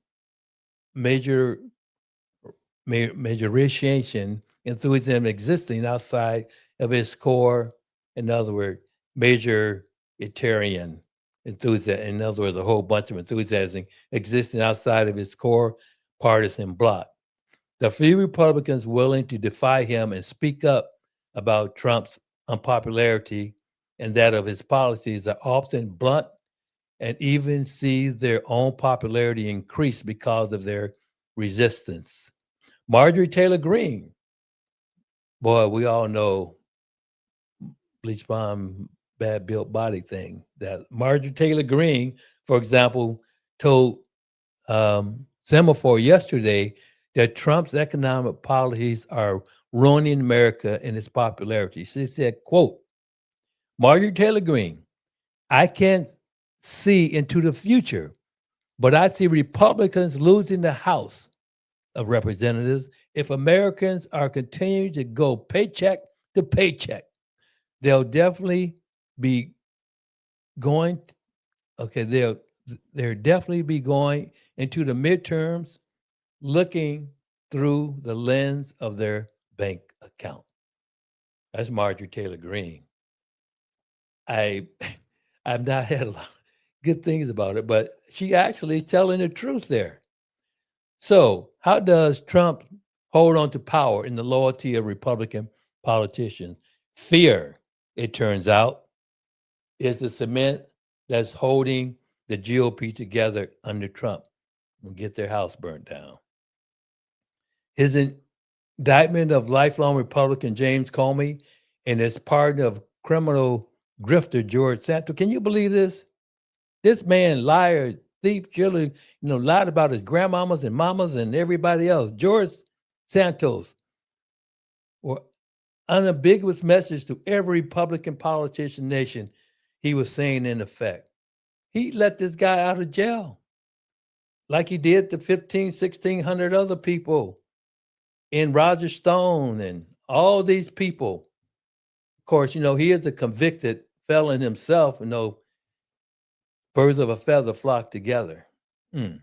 major majoration enthusiasm existing outside of his core. In other words, majoritarian enthusiasm. In other words, a whole bunch of enthusiasm existing outside of his core partisan bloc. The few Republicans willing to defy him and speak up about Trump's unpopularity and that of his policies are often blunt and even see their own popularity increase because of their resistance. Marjorie Taylor Greene, boy, we all know bleach blonde, bad built body thing. That Marjorie Taylor Greene, for example, told Semaphore yesterday that Trump's economic policies are ruining America and its popularity. She said, quote, Marjorie Taylor Greene, I can't see into the future, but I see Republicans losing the House of Representatives if Americans are continuing to go paycheck to paycheck. They'll definitely be going, okay, they'll definitely be going into the midterms looking through the lens of their bank account. That's Marjorie Taylor Greene. I I've not had a lot of good things about it, but she actually is telling the truth there. So, how does Trump hold on to power in the loyalty of Republican politicians? Fear, it turns out, is the cement that's holding the GOP together under Trump and get their house burnt down. His indictment of lifelong Republican James Comey and his partner of criminal grifter George Santos. Can you believe this? This man, liar, thief, killer, lied about his grandmamas and mamas and everybody else. George Santos, or unambiguous message to every Republican politician nation, he was saying in effect. He let this guy out of jail like he did to 1,600 other people in Roger Stone and all these people. Of course, he is a convicted felon himself. Birds of a feather flock together. Hmm.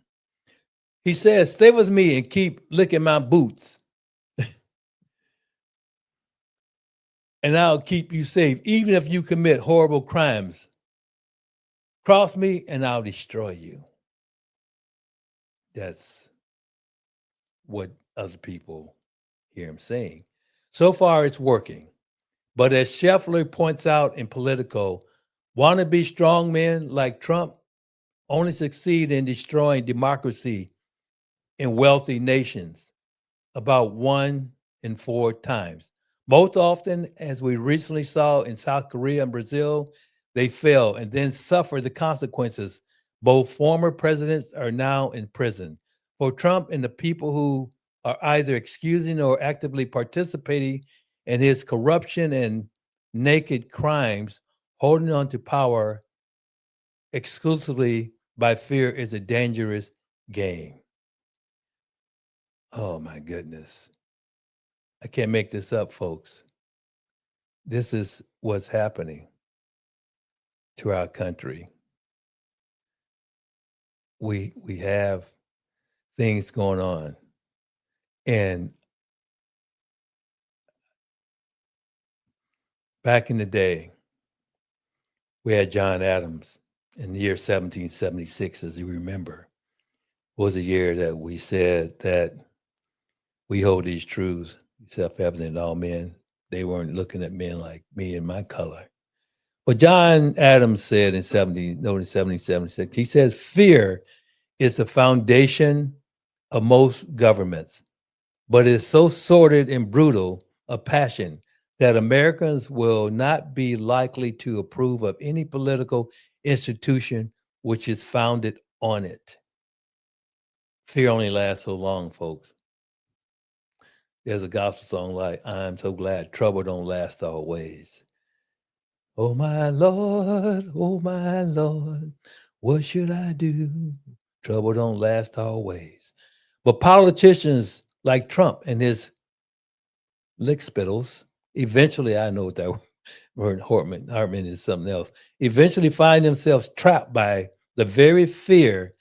He says, stay with me and keep licking my boots. And I'll keep you safe, even if you commit horrible crimes. Cross me and I'll destroy you. That's what other people hear him saying. So far, it's working. But as Scheffler points out in Politico, wannabe strongmen like Trump only succeed in destroying democracy in wealthy nations about 1 in 4 times. Most often, as we recently saw in South Korea and Brazil, they fail and then suffer the consequences. Both former presidents are now in prison. For Trump and the people who are either excusing or actively participating in his corruption and naked crimes, holding on to power exclusively by fear is a dangerous game. Oh my goodness. I can't make this up, folks. This is what's happening to our country. We have things going on. And back in the day, we had John Adams in the year 1776, as you remember, was a year that we said that we hold these truths, self-evident to all men. They weren't looking at men like me and my color. But John Adams said in 1776, he says, fear is the foundation of most governments, but is so sordid and brutal a passion that Americans will not be likely to approve of any political institution which is founded on it. Fear only lasts so long, folks. There's a gospel song like, I'm so glad trouble don't last always. oh my Lord, what should I do? Trouble don't last always. But politicians like Trump and his lick spittles, eventually, I know what that word Hartman is something else, eventually find themselves trapped by the very fear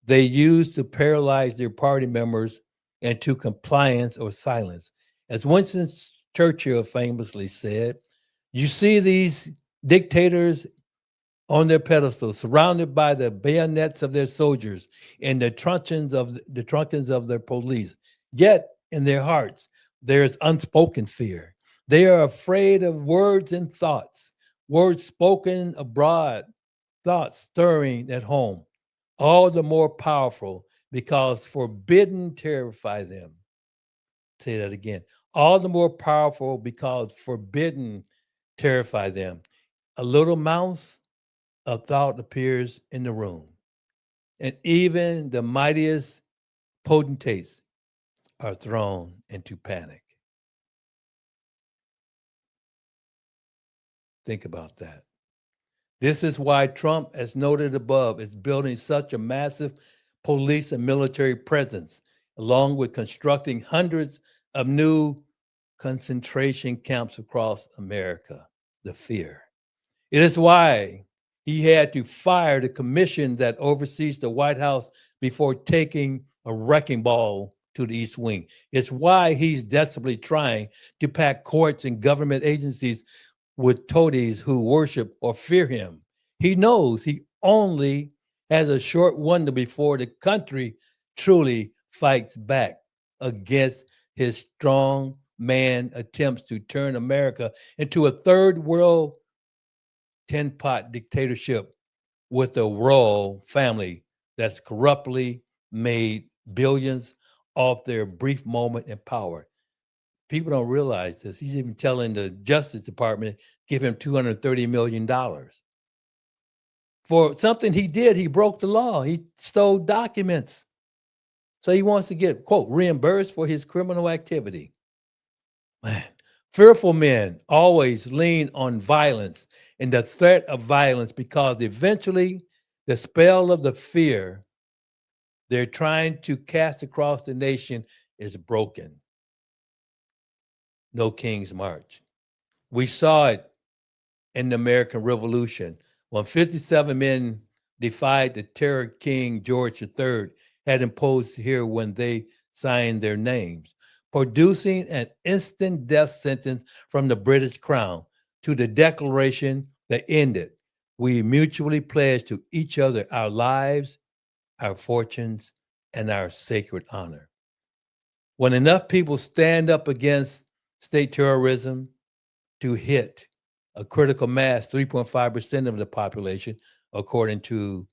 they use to paralyze their party members into compliance or silence. As Winston Churchill famously said, you see these dictators on their pedestals, surrounded by the bayonets of their soldiers and the truncheons of their police. Yet in their hearts, there is unspoken fear. They are afraid of words and thoughts, words spoken abroad, thoughts stirring at home, all the more powerful because forbidden terrify them. Say that again. All the more powerful because forbidden terrify them. A little mouse of thought appears in the room, and even the mightiest potentates are thrown into panic. Think about that. This is why Trump, as noted above, is building such a massive police and military presence, along with constructing hundreds of new concentration camps across America. The fear. It is why he had to fire the commission that oversees the White House before taking a wrecking ball to the East Wing. It's why he's desperately trying to pack courts and government agencies with toadies who worship or fear him. He knows he only has a short window before the country truly fights back against his strong man attempts to turn America into a third world tin pot dictatorship with a royal family that's corruptly made billions off their brief moment in power. People don't realize this. He's even telling the Justice Department give him $230 million. For something he did, he broke the law. He stole documents. So he wants to get, quote, reimbursed for his criminal activity. Man, fearful men always lean on violence and the threat of violence because eventually the spell of the fear they're trying to cast across the nation is broken. No King's March. We saw it in the American Revolution when 57 men defied the terror King George III had imposed here when they signed their names, producing an instant death sentence from the British Crown to the declaration that ended. We mutually pledged to each other our lives, our fortunes, and our sacred honor. When enough people stand up against state terrorism to hit a critical mass, 3.5% of the population, according to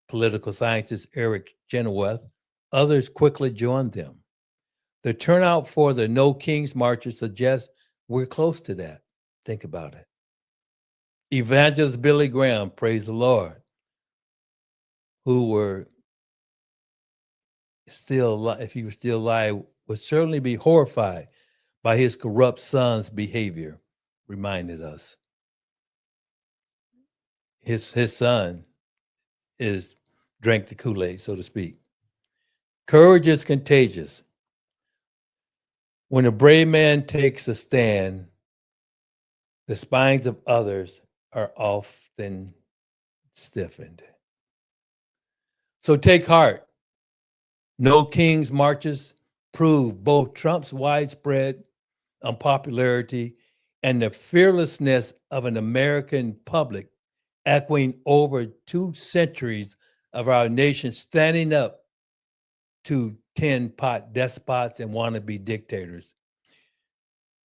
political scientist Eric Chenoweth, others quickly joined them. The turnout for the No Kings marches suggests we're close to that. Think about it. Evangelist Billy Graham, praise the Lord, who were still, if he was still alive, would certainly be horrified by his corrupt son's behavior, reminded us. His son is drank the Kool-Aid, so to speak. Courage is contagious. When a brave man takes a stand, the spines of others are often stiffened. So take heart. No King's marches prove both Trump's widespread unpopularity and the fearlessness of an American public echoing over 2 centuries of our nation standing up to tin pot despots and wannabe dictators.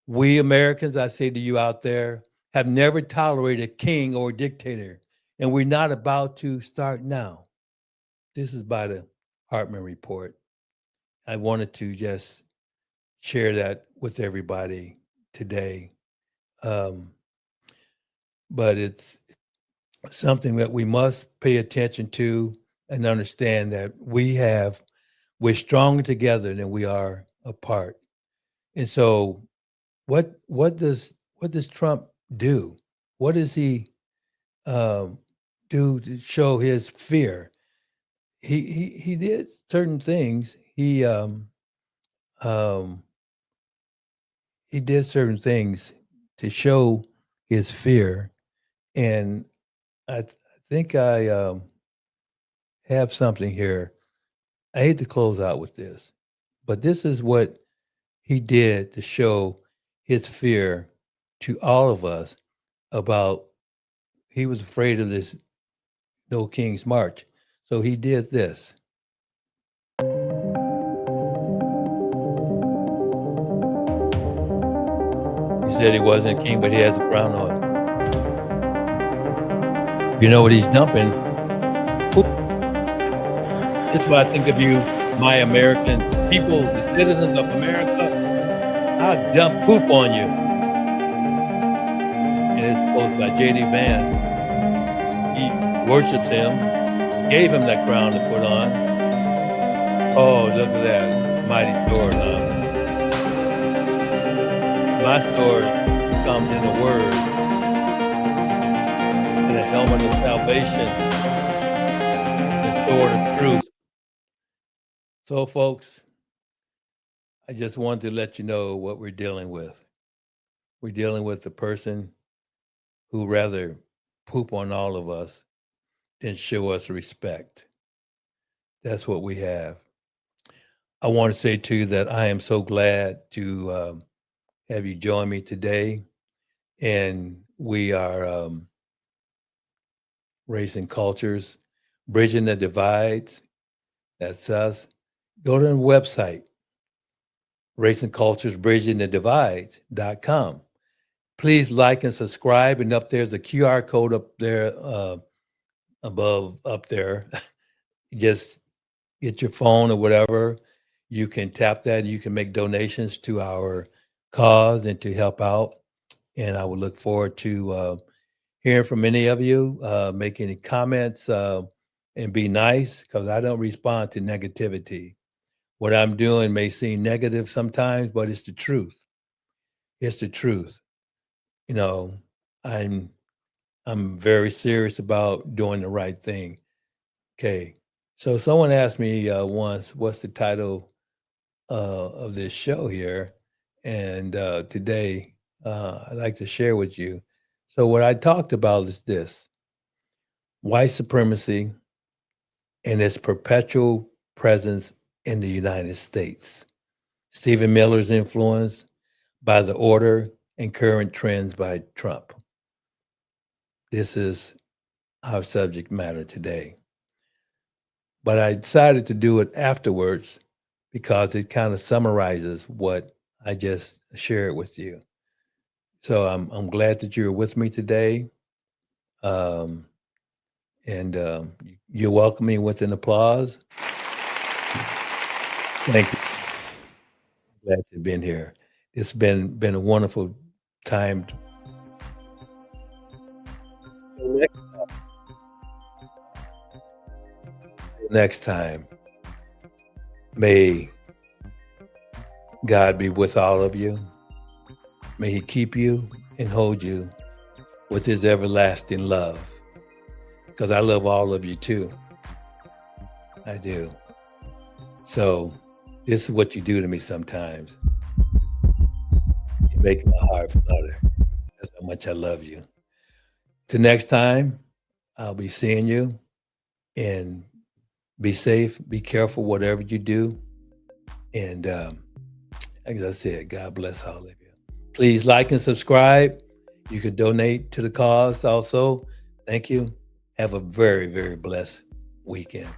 We Americans, I say to you out there, have never tolerated a king or dictator, and we're not about to start now. This is by the Hartman Report. I wanted to just share that with everybody today. But it's something that we must pay attention to and understand that we're stronger together than we are apart. And so what does Trump do? what does he do to show his fear? He did certain things. Um, he did certain things to show his fear, and I think I have something here. I hate to close out with this, but this is what he did to show his fear to all of us about he was afraid of this No King's March. So he did this. He said he wasn't a king, but he has a crown on. You know what he's dumping? Poop. This is what I think of you, my American people, the citizens of America. I'll dump poop on you. And it's quoted by J.D. Vance. He worships him, gave him that crown to put on. Oh, look at that mighty sword, huh? My sword comes in a word and a helmet of salvation, the sword of truth. So, folks, I just wanted to let you know what we're dealing with. We're dealing with a person who rather poop on all of us than show us respect. That's what we have. I want to say to you that I am so glad to have you join me today. And we are Racing Cultures, Bridging the Divides. That's us. Go to the website, Racing Cultures, Bridging the Divides.com. Please like and subscribe. And up there's a QR code up there, up there. Just get your phone or whatever. You can tap that and you can make donations to our cause and to help out. And I would look forward to hearing from any of you. Make any comments and be nice, because I don't respond to negativity. What I'm doing may seem negative sometimes, but it's the truth. It's the truth. You know, I'm very serious about doing the right thing. Okay. So someone asked me once, what's the title of this show here? And today, I'd like to share with you. So what I talked about is this: white supremacy and its perpetual presence in the United States. Stephen Miller's influence by the order and current trends by Trump. This is our subject matter today. But I decided to do it afterwards because it kind of summarizes what I just shared with you. So I'm glad that you're with me today. And you're welcoming with an applause. Thank you. Glad you've been here. It's been a wonderful time. Next time, may God be with all of you. May he keep you and hold you with his everlasting love. Because I love all of you too. I do. So this is what you do to me sometimes. You make my heart flutter. That's how much I love you. Till next time, I'll be seeing you. And be safe, be careful, whatever you do. And as I said, God bless all of you. Please like and subscribe. You can donate to the cause also. Thank you. Have a very, very blessed weekend.